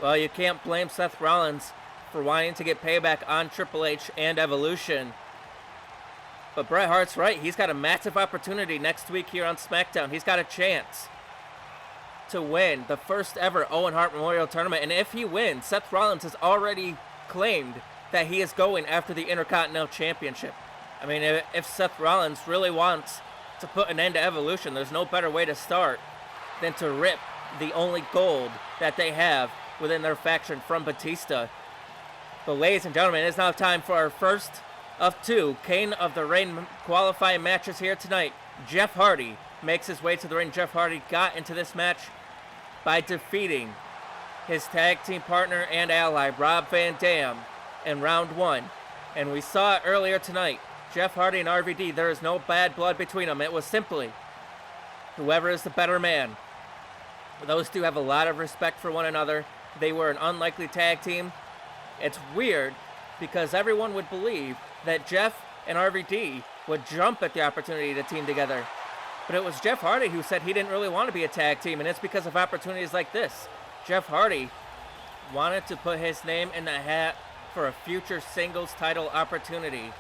Well, you can't blame Seth Rollins for wanting to get payback on Triple H and Evolution. But Bret Hart's right. He's got a massive opportunity next week here on SmackDown. He's got a chance to win the first ever Owen Hart Memorial Tournament. And if he wins, Seth Rollins has already claimed that he is going after the Intercontinental Championship. I mean, if Seth Rollins really wants to put an end to Evolution, there's no better way to start than to rip the only gold that they have within their faction from Batista. But ladies and gentlemen, it is now time for our first of two King of the Ring qualifying matches here tonight. Jeff Hardy makes his way to the ring. Jeff Hardy got into this match by defeating his tag team partner and ally, Rob Van Dam, in round one. And we saw it earlier tonight. Jeff Hardy and RVD, there is no bad blood between them. It was simply whoever is the better man. Those two have a lot of respect for one another. They were an unlikely tag team. It's weird because everyone would believe that Jeff and RVD would jump at the opportunity to team together. But it was Jeff Hardy who said he didn't really want to be a tag team, and it's because of opportunities like this. Jeff Hardy wanted to put his name in the hat for a future singles title opportunity.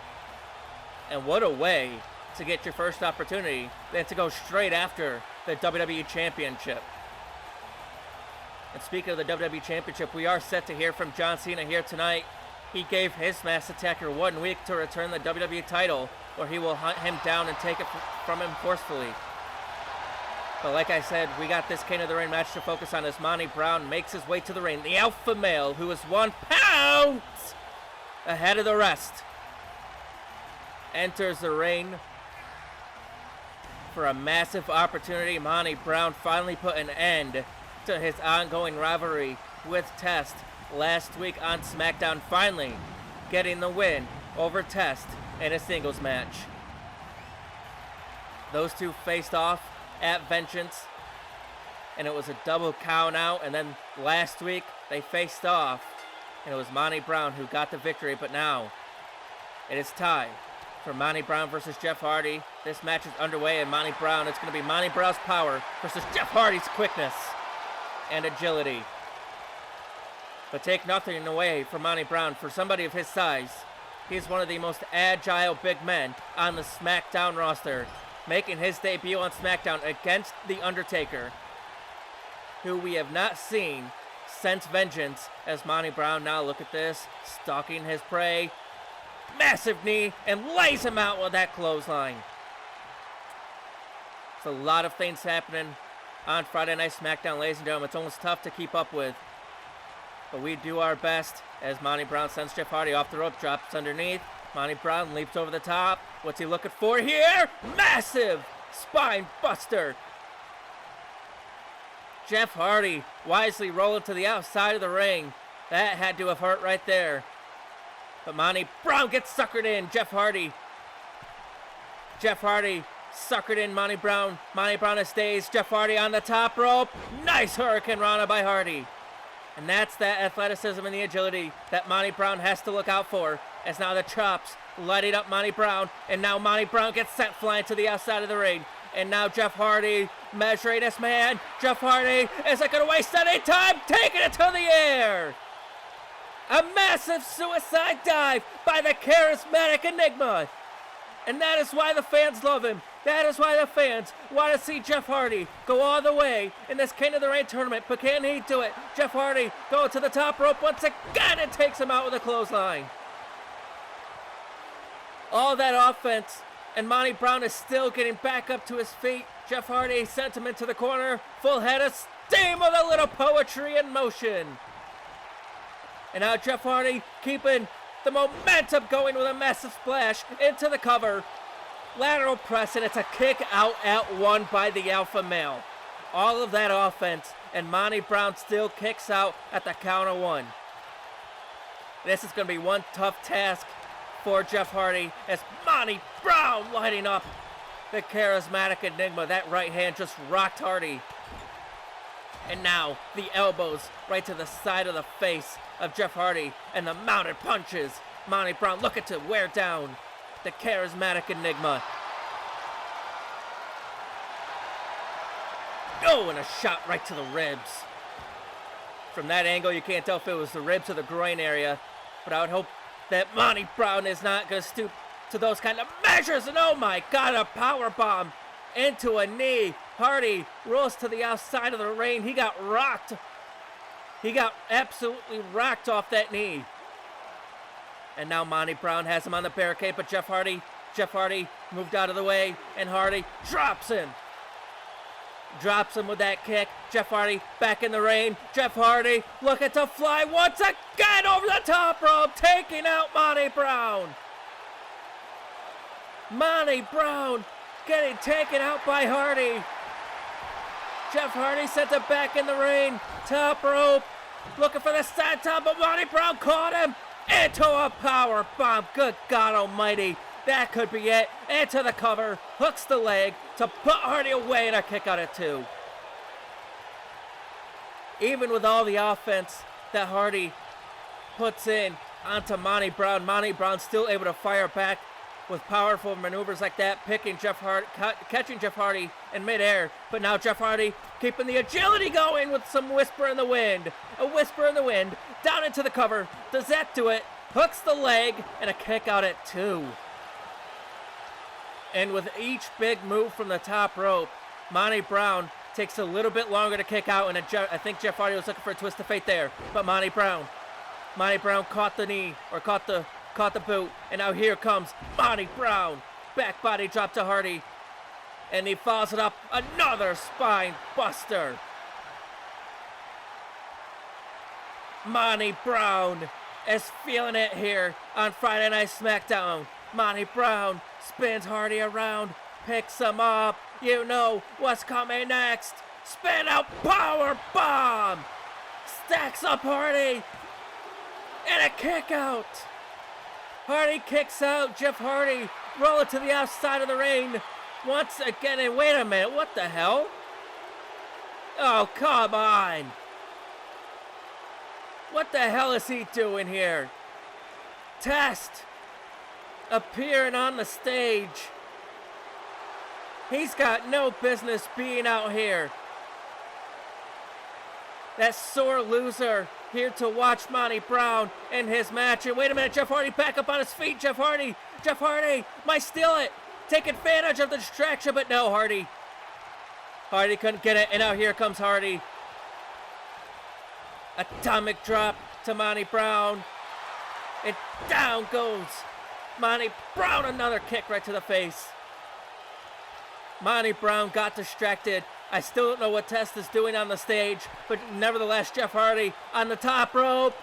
And what a way to get your first opportunity than to go straight after the WWE Championship. And speaking of the WWE Championship, we are set to hear from John Cena here tonight. He gave his Masked Attacker 1 week to return the WWE title, or he will hunt him down and take it from him forcefully. But like I said, we got this King of the Ring match to focus on as Monty Brown makes his way to the ring. The alpha male, who is 1 pound ahead of the rest, enters the ring for a massive opportunity. Monty Brown finally put an end to his ongoing rivalry with Test last week on SmackDown, finally getting the win over Test in a singles match. Those two faced off at Vengeance, and it was a double count out, and then last week they faced off, and it was Monty Brown who got the victory. But now it is time for Monty Brown versus Jeff Hardy. This match is underway, and Monty Brown, it's going to be Monty Brown's power versus Jeff Hardy's quickness and agility. But take nothing away from Monty Brown. For somebody of his size, he's one of the most agile big men on the SmackDown roster, making his debut on SmackDown against The Undertaker, who we have not seen since Vengeance. As Monty Brown, now look at this, stalking his prey, massive knee, and lays him out with that clothesline. It's a lot of things happening on Friday Night SmackDown, ladies and gentlemen. It's almost tough to keep up with. But we do our best as Monty Brown sends Jeff Hardy off the rope, drops underneath. Monty Brown leaps over the top. What's he looking for here? Massive spine buster. Jeff Hardy wisely rolling to the outside of the ring. That had to have hurt right there. But Monty Brown gets suckered in. Jeff Hardy suckered in Monty Brown. Monty Brown stays. Jeff Hardy on the top rope. Nice Hurricane Rana by Hardy. And that's that athleticism and the agility that Monty Brown has to look out for. As now the chops lighting up Monty Brown. And now Monty Brown gets sent flying to the outside of the ring. And now Jeff Hardy measuring this man. Jeff Hardy isn't going to waste any time. Taking it to the air. A massive suicide dive by the charismatic Enigma. And that is why the fans love him. That is why the fans want to see Jeff Hardy go all the way in this King of the Ring tournament. But can he do it? Jeff Hardy going to the top rope once again and takes him out with a clothesline. All that offense, and Monty Brown is still getting back up to his feet. Jeff Hardy sent him into the corner. Full head of steam with a little poetry in motion. And now Jeff Hardy keeping the momentum going with a massive splash into the cover. Lateral press, and it's a kick out at 1 by the alpha male. All of that offense, and Monty Brown still kicks out at the count of 1. This is going to be one tough task for Jeff Hardy as Monty Brown lighting up the charismatic Enigma. That right hand just rocked Hardy. And now the elbows right to the side of the face of Jeff Hardy, and the mounted punches. Monty Brown looking to wear down the charismatic Enigma. Oh, and a shot right to the ribs. From that angle, you can't tell if it was the ribs or the groin area, but I would hope that Monty Brown is not going to stoop to those kind of measures. And oh my God, a power bomb into a knee. Hardy rolls to the outside of the ring. He got rocked. He got absolutely rocked off that knee. And now Monty Brown has him on the barricade, but Jeff Hardy moved out of the way, and Hardy drops him. Drops him with that kick. Jeff Hardy back in the ring. Jeff Hardy looking to fly once again over the top rope, taking out Monty Brown. Monty Brown getting taken out by Hardy. Jeff Hardy sent it back in the ring. Top rope. Looking for the side top, but Monty Brown caught him into a power bomb. Good God almighty. That could be it. Into the cover. Hooks the leg to put Hardy away, and a kick out at 2. Even with all the offense that Hardy puts in onto Monty Brown's still able to fire back with powerful maneuvers like that, catching Jeff Hardy in midair. But now Jeff Hardy keeping the agility going with some whisper in the wind. A whisper in the wind. Down into the cover. Does that do it? Hooks the leg, and a kick out at 2. And with each big move from the top rope, Monty Brown takes a little bit longer to kick out, and I think Jeff Hardy was looking for a twist of fate there. But Monty Brown caught the knee, or caught the boot, and now here comes Monty Brown. Back body drop to Hardy, and he follows it up, another spine buster. Monty Brown is feeling it here on Friday Night SmackDown. Monty Brown spins Hardy around, picks him up. You know what's coming next. Spin out power bomb. Stacks up Hardy. And a kick out. Hardy kicks out. Jeff Hardy rolling to the outside of the ring once again. And wait a minute, what the hell? Oh, come on. What the hell is he doing here? Test appearing on the stage. He's got no business being out here. That sore loser here to watch Monty Brown in his match. And wait a minute, Jeff Hardy back up on his feet. Jeff Hardy might steal it. Take advantage of the distraction, but no, Hardy couldn't get it, and now here comes Hardy. Atomic drop to Monty Brown. And down goes Monty Brown, another kick right to the face. Monty Brown got distracted. I still don't know what Test is doing on the stage, but nevertheless, Jeff Hardy on the top rope.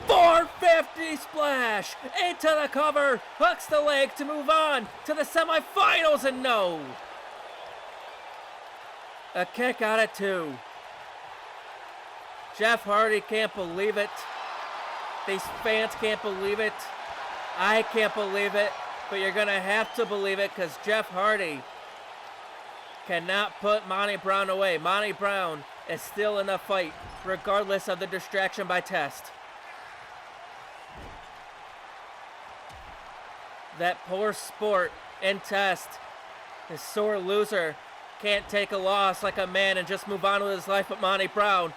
450 splash into the cover. Hooks the leg to move on to the semifinals, and no. A kick out at 2. Jeff Hardy can't believe it. These fans can't believe it. I can't believe it, but you're going to have to believe it because Jeff Hardy cannot put Monty Brown away. Monty Brown is still in the fight, regardless of the distraction by Test. That poor sport in Test, his sore loser, can't take a loss like a man and just move on with his life, but Monty Brown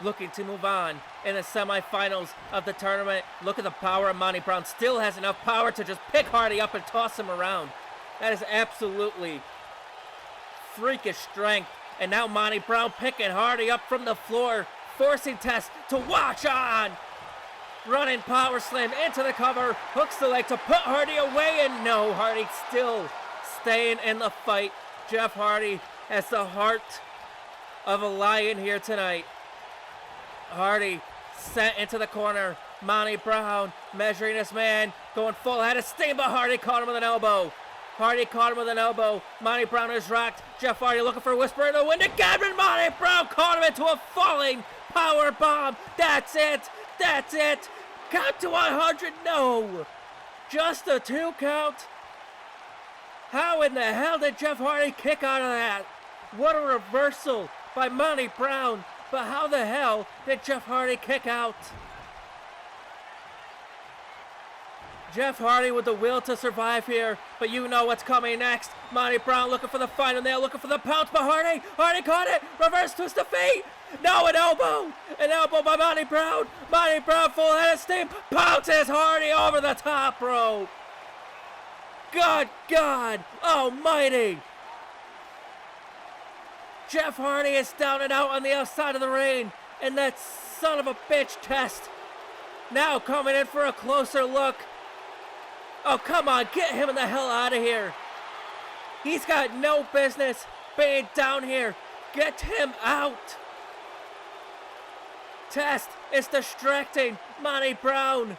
looking to move on in the semifinals of the tournament. Look at the power of Monty Brown. Still has enough power to just pick Hardy up and toss him around. That is absolutely freakish strength. And now Monty Brown picking Hardy up from the floor, forcing Test to watch on. Running power slam into the cover, hooks the leg to put Hardy away, and no, Hardy still staying in the fight. Jeff Hardy has the heart of a lion here tonight. Hardy sent into the corner. Monty Brown measuring his man, going full head of steam, but Hardy caught him with an elbow. Monty Brown is rocked. Jeff Hardy looking for a whisper in the wind again, and Monty Brown caught him into a falling power bomb. That's it. Count to 100. No. Just a 2 count. How in the hell did Jeff Hardy kick out of that? What a reversal by Monty Brown. But how the hell did Jeff Hardy kick out? Jeff Hardy with the will to survive here, but you know what's coming next. Monty Brown looking for the final nail, looking for the pounce, but Hardy caught it. Reverse twist of fate. No, an elbow by Monty Brown. Monty Brown full head of steam, pounces Hardy over the top rope. Good God almighty. Jeff Hardy is down and out on the outside of the ring, and that son of a bitch Test now coming in for a closer look. Oh, come on, get him the hell out of here. He's got no business being down here. Get him out. Test is distracting Monty Brown.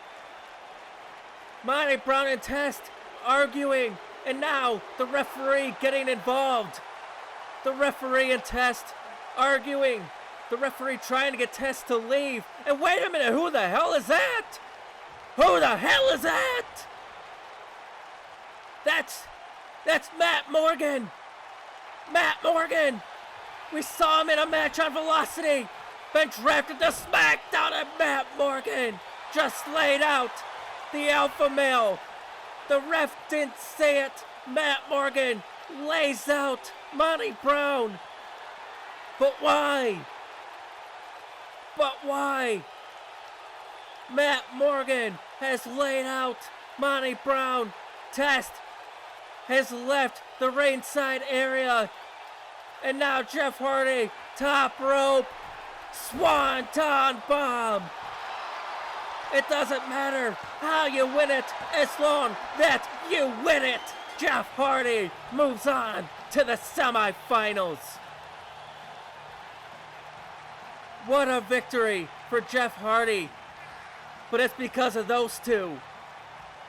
Monty Brown and Test arguing, and now the referee getting involved. The referee and Test arguing. The referee trying to get Test to leave. And wait a minute, who the hell is that? Who the hell is that? That's Matt Morgan. Matt Morgan. We saw him in a match on Velocity. Been drafted to SmackDown, and Matt Morgan just laid out the alpha male. The ref didn't say it. Matt Morgan lays out Monty Brown. But why? But why? Matt Morgan has laid out Monty Brown. Test has left the ringside area. And now Jeff Hardy, top rope, swanton bomb. It doesn't matter how you win it as long that you win it. Jeff Hardy moves on to the semifinals. What a victory for Jeff Hardy. But it's because of those two,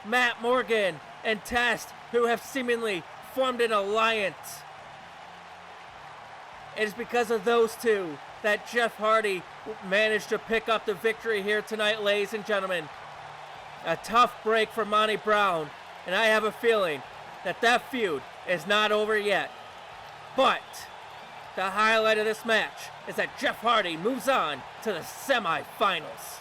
Matt Morgan and Test, who have seemingly formed an alliance. It is because of those two that Jeff Hardy managed to pick up the victory here tonight, ladies and gentlemen. A tough break for Monty Brown, and I have a feeling that that feud is not over yet. But the highlight of this match is that Jeff Hardy moves on to the semifinals.